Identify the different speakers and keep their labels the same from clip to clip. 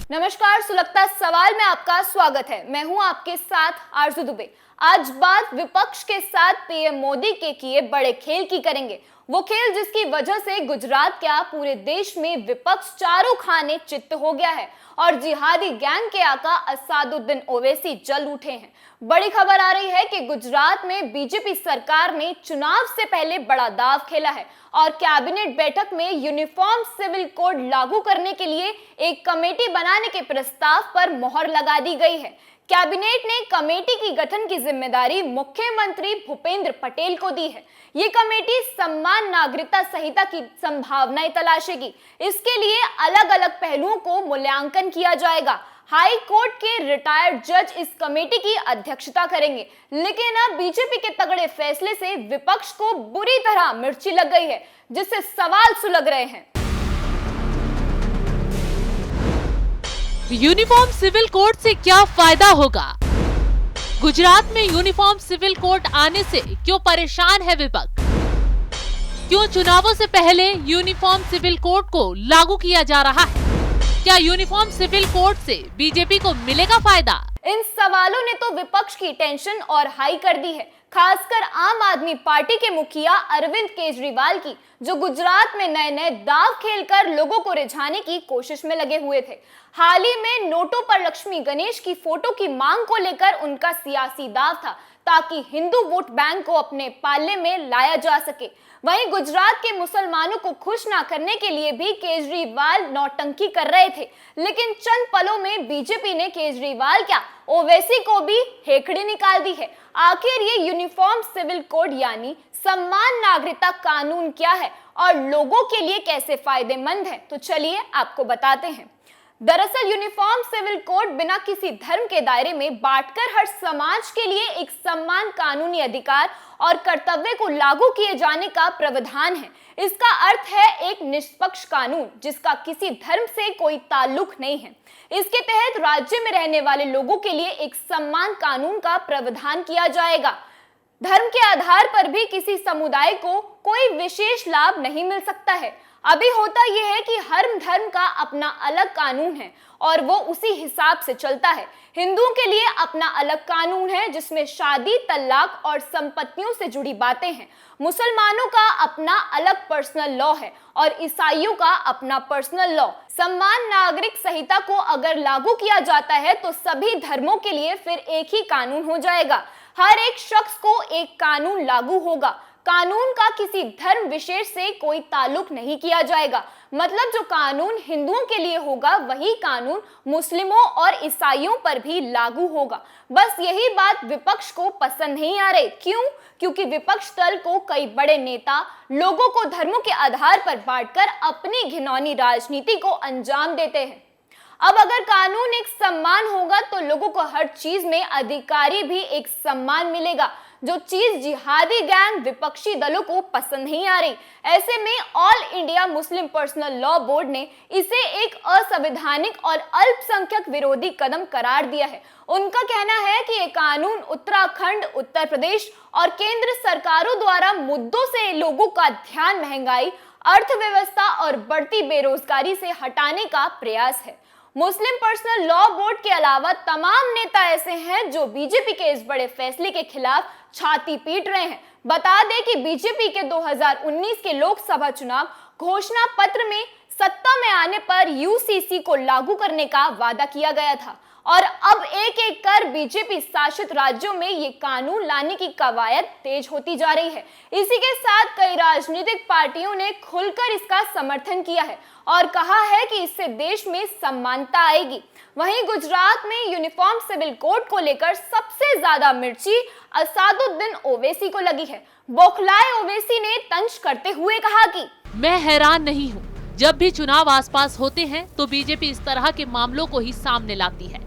Speaker 1: नमस्कार, सुलगता सवाल में आपका स्वागत है। मैं हूं आपके साथ आरजू दुबे। आज बात विपक्ष के साथ पीएम मोदी के किए बड़े खेल की करेंगे। वो खेल जिसकी वजह से गुजरात क्या पूरे देश में विपक्ष चारों खाने चित्त हो गया है और जिहादी गैंग के आका असादुद्दीन ओवैसी जल उठे हैं। बड़ी खबर आ रही है कि गुजरात में बीजेपी सरकार ने चुनाव से पहले बड़ा दांव खेला है और कैबिनेट बैठक में यूनिफॉर्म सिविल कोड लागू करने के लिए एक कमेटी बनाने के प्रस्ताव पर मोहर लगा दी गई है। कैबिनेट ने कमेटी की गठन की जिम्मेदारी मुख्यमंत्री भूपेंद्र पटेल को दी है। ये कमेटी समान नागरिकता संहिता की संभावनाएं तलाशेगी। इसके लिए अलग अलग पहलुओं को मूल्यांकन किया जाएगा। हाई कोर्ट के रिटायर्ड जज इस कमेटी की अध्यक्षता करेंगे। लेकिन अब बीजेपी के तगड़े फैसले से विपक्ष को बुरी तरह मिर्ची लग गई है, जिससे सवाल सुलग रहे हैं।
Speaker 2: यूनिफॉर्म सिविल कोड से क्या फायदा होगा? गुजरात में यूनिफॉर्म सिविल कोड आने से क्यों परेशान है विपक्ष? क्यों चुनावों से पहले यूनिफॉर्म सिविल कोड को लागू किया जा रहा है? क्या यूनिफॉर्म सिविल कोड से बीजेपी को मिलेगा फायदा?
Speaker 1: इन सवालों ने तो विपक्ष की टेंशन और हाई कर दी है, खासकर आम आदमी पार्टी के मुखिया अरविंद केजरीवाल की, जो गुजरात में नए नए दांव खेलकर लोगों को रिझाने की कोशिश में लगे हुए थे। हाल ही में नोटों पर लक्ष्मी गणेश की फोटो की मांग को लेकर उनका सियासी दांव था, ताकि हिंदू वोट बैंक को अपने पाले में लाया जा सके। वहीं गुजरात के मुसलमानों को खुश ना करने के लिए भी केजरीवाल नौटंकी कर रहे थे। लेकिन चंद पलों में बीजेपी ने केजरीवाल क्या, ओवैसी को भी हेकड़ी निकाल दी है। आखिर ये यूनिफॉर्म सिविल कोड यानी समान नागरिकता कानून क्या है और लोगों के लिए कैसे फायदेमंद है, तो चलिए आपको बताते हैं। दरअसल यूनिफॉर्म सिविल कोड बिना किसी धर्म के दायरे में बांटकर हर समाज के लिए एक समान कानूनी अधिकार और कर्तव्य को लागू किए जाने का प्रावधान है। इसका अर्थ है एक निष्पक्ष कानून जिसका किसी धर्म से कोई ताल्लुक नहीं है। इसके तहत राज्य में रहने वाले लोगों के लिए एक समान कानून का प्रावधान किया जाएगा। धर्म के आधार पर भी किसी समुदाय को कोई विशेष लाभ नहीं मिल सकता है। अभी होता यह है कि हर धर्म का अपना अलग कानून है और वो उसी हिसाब से चलता है। हिंदुओं के लिए अपना अलग कानून है जिसमें शादी, तलाक और संपत्तियों से जुड़ी बातें हैं। मुसलमानों का अपना अलग पर्सनल लॉ है और ईसाइयों का अपना पर्सनल लॉ। समान नागरिक संहिता को अगर लागू किया जाता है तो सभी धर्मों के लिए फिर एक ही कानून हो जाएगा। हर एक शख्स को एक कानून लागू होगा। कानून का किसी धर्म विशेष से कोई ताल्लुक नहीं किया जाएगा। मतलब जो कानून हिंदुओं के लिए होगा वही कानून मुस्लिमों और ईसाइयों पर भी लागू होगा। बस यही बात विपक्ष को पसंद नहीं आ रही। क्यों? क्योंकि विपक्ष दल को कई बड़े नेता लोगों को धर्मों के आधार पर बांटकर अपनी घिनौनी राजनीति को अंजाम देते हैं। अब अगर कानून एक सम्मान होगा तो लोगों को हर चीज में अधिकारी भी एक सम्मान मिलेगा, जो चीज जिहादी गैंग विपक्षी दलों को पसंद नहीं आ रही। ऐसे में all India Muslim personal law board ने इसे एक असंवैधानिक और अल्पसंख्यक विरोधी कदम करार दिया है। उनका कहना है कि ये कानून उत्तराखंड, उत्तर प्रदेश और केंद्र सरकारों द्वारा मुद्दों से लोगों का ध्यान महंगाई, अर्थव्यवस्था और बढ़ती बेरोजगारी से हटाने का प्रयास है। मुस्लिम पर्सनल लॉ बोर्ड के अलावा तमाम नेता ऐसे हैं जो बीजेपी के इस बड़े फैसले के खिलाफ छाती पीट रहे हैं। बता दें कि बीजेपी के 2019 के लोकसभा चुनाव घोषणा पत्र में सत्ता में आने पर यूसीसी को लागू करने का वादा किया गया था और अब एक एक कर बीजेपी शासित राज्यों में ये कानून लाने की कवायद तेज होती जा रही है। इसी के साथ कई राजनीतिक पार्टियों ने खुलकर इसका समर्थन किया है और कहा है कि इससे देश में समानता आएगी। वहीं गुजरात में यूनिफॉर्म सिविल कोड को लेकर सबसे ज्यादा मिर्ची असादुद्दीन ओवैसी को लगी है। बौखलाए ओवैसी ने तंज करते हुए कहा कि
Speaker 2: मैं हैरान नहीं हूँ, जब भी चुनाव आसपास होते हैं तो बीजेपी इस तरह के मामलों को ही सामने लाती है।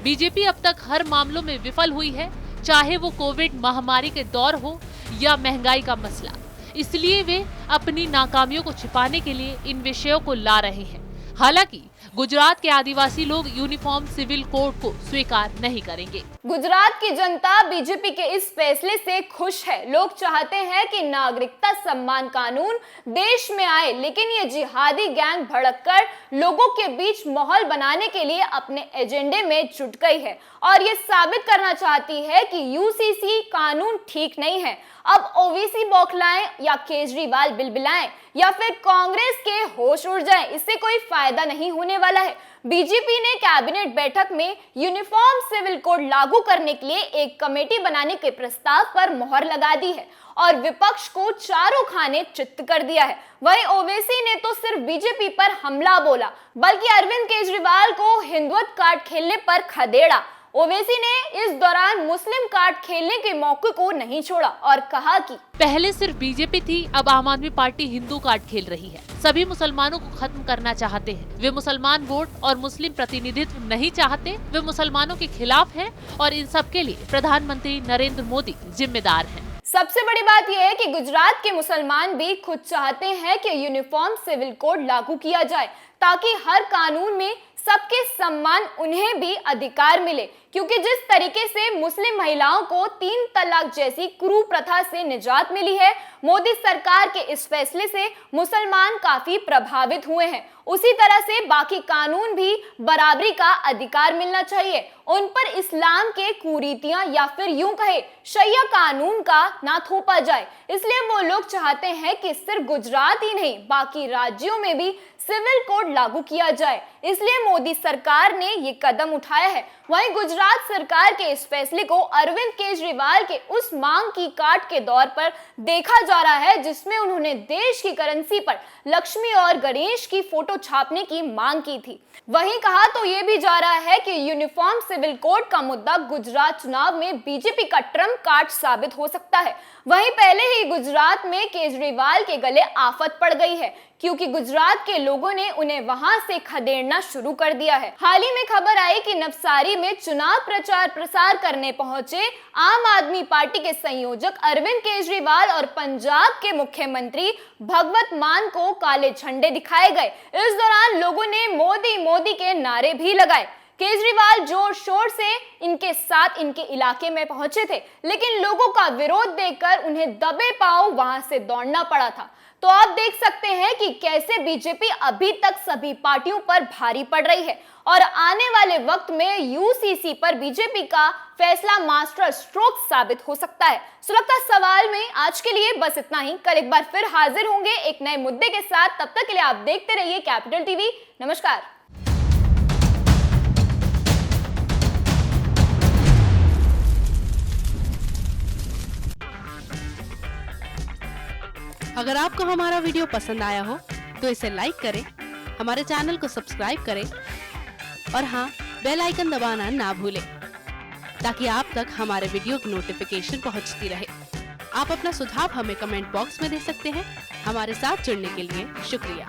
Speaker 2: बीजेपी अब तक हर मामलों में विफल हुई है, चाहे वो कोविड महामारी के दौर हो या महंगाई का मसला। इसलिए वे अपनी नाकामियों को छिपाने के लिए इन विषयों को ला रहे हैं। हालांकि गुजरात के आदिवासी लोग यूनिफॉर्म सिविल कोड को स्वीकार नहीं करेंगे।
Speaker 1: गुजरात की जनता बीजेपी के इस फैसले से खुश है। लोग चाहते हैं कि नागरिकता सम्मान कानून देश में आए, लेकिन ये जिहादी गैंग भड़ककर लोगों के बीच माहौल बनाने के लिए अपने एजेंडे में जुट गई है और ये साबित करना चाहती है कि यूसीसी कानून ठीक नहीं है। अब ओवीसी बौखलाएं या केजरीवाल बिलबिलाएं या फिर कांग्रेस के होश उड़ जाएं, इससे कोई फायदा नहीं होने वाला है। बीजेपी ने कैबिनेट बैठक में यूनिफॉर्म सिविल कोड लागू करने के लिए एक कमेटी बनाने के प्रस्ताव पर मोहर लगा दी है और विपक्ष को चारों खाने चित्त कर दिया है। वहीं ओवैसी ने तो सिर्फ बीजेपी पर हमला बोला, बल्कि अरविंद केजरीवाल को हिंदुत्व कार्ड खेलने पर खदेड़ा। ओवैसी ने इस दौरान मुस्लिम कार्ड खेलने के मौके को नहीं छोड़ा और कहा कि
Speaker 2: पहले सिर्फ बीजेपी थी, अब आम आदमी पार्टी हिंदू कार्ड खेल रही है। सभी मुसलमानों को खत्म करना चाहते हैं। वे मुसलमान वोट और मुस्लिम प्रतिनिधित्व नहीं चाहते। वे मुसलमानों के खिलाफ हैं और इन सब के लिए प्रधानमंत्री नरेंद्र मोदी जिम्मेदार हैं।
Speaker 1: सबसे बड़ी बात यह है कि गुजरात के मुसलमान भी खुद चाहते हैं कि यूनिफॉर्म सिविल कोड लागू किया जाए ताकि हर कानून में सबके सम्मान, उन्हें भी अधिकार मिले, क्योंकि जिस तरीके से मुस्लिम महिलाओं को 3 तलाक जैसी कुप्रथा से निजात मिली है, मोदी सरकार के इस फैसले से मुसलमान काफी प्रभावित हुए हैं। उसी तरह से बाकी कानून भी बराबरी का अधिकार मिलना चाहिए। उन पर इस्लाम के कुरीतियां या फिर यूं कहे शरिया कानून का ना थोपा जाए। इसलिए वो लोग चाहते हैं कि सिर्फ गुजरात ही नहीं, बाकी राज्यों में भी सिविल कोड लागू किया जाए। इसलिए मोदी सरकार ने ये कदम उठाया है। वहीं गुजरात सरकार के इस फैसले को अरविंद केजरीवाल के उस मांग की काट के दौर पर देखा जा रहा है जिसमें उन्होंने देश की करेंसी पर लक्ष्मी और गणेश की फोटो छापने की मांग की थी। वहीं कहा तो ये भी जा रहा है कि यूनिफॉर्म सिविल कोड का मुद्दा गुजरात चुनाव में बीजेपी का ट्रम्प कार्ड साबित हो सकता है। वहीं पहले ही गुजरात में केजरीवाल के गले आफत पड़ गई है, क्योंकि गुजरात के लोगों ने उन्हें वहां से खदेड़ना शुरू कर दिया है। हाल ही में खबर आई कि नवसारी में चुनाव प्रचार प्रसार करने पहुंचे आम आदमी पार्टी के संयोजक अरविंद केजरीवाल और पंजाब के मुख्यमंत्री भगवत मान को काले झंडे दिखाए गए। इस दौरान लोगों ने मोदी मोदी के नारे भी लगाए। केजरीवाल जोर शोर से इनके साथ इनके इलाके में पहुंचे थे, लेकिन लोगों का विरोध देखकर उन्हें दबे पांव वहां से दौड़ना पड़ा था। तो आप देख सकते हैं कि कैसे बीजेपी अभी तक सभी पार्टियों पर भारी पड़ रही है और आने वाले वक्त में यूसीसी पर बीजेपी का फैसला मास्टर स्ट्रोक साबित हो सकता है। सुलगता सवाल में आज के लिए बस इतना ही। कल एक बार फिर हाजिर होंगे एक नए मुद्दे के साथ। तब तक के लिए आप देखते रहिए कैपिटल टीवी। नमस्कार।
Speaker 3: अगर आपको हमारा वीडियो पसंद आया हो तो इसे लाइक करें, हमारे चैनल को सब्सक्राइब करें और हाँ, बेल आइकन दबाना ना भूलें ताकि आप तक हमारे वीडियो की नोटिफिकेशन पहुंचती रहे। आप अपना सुझाव हमें कमेंट बॉक्स में दे सकते हैं। हमारे साथ जुड़ने के लिए शुक्रिया।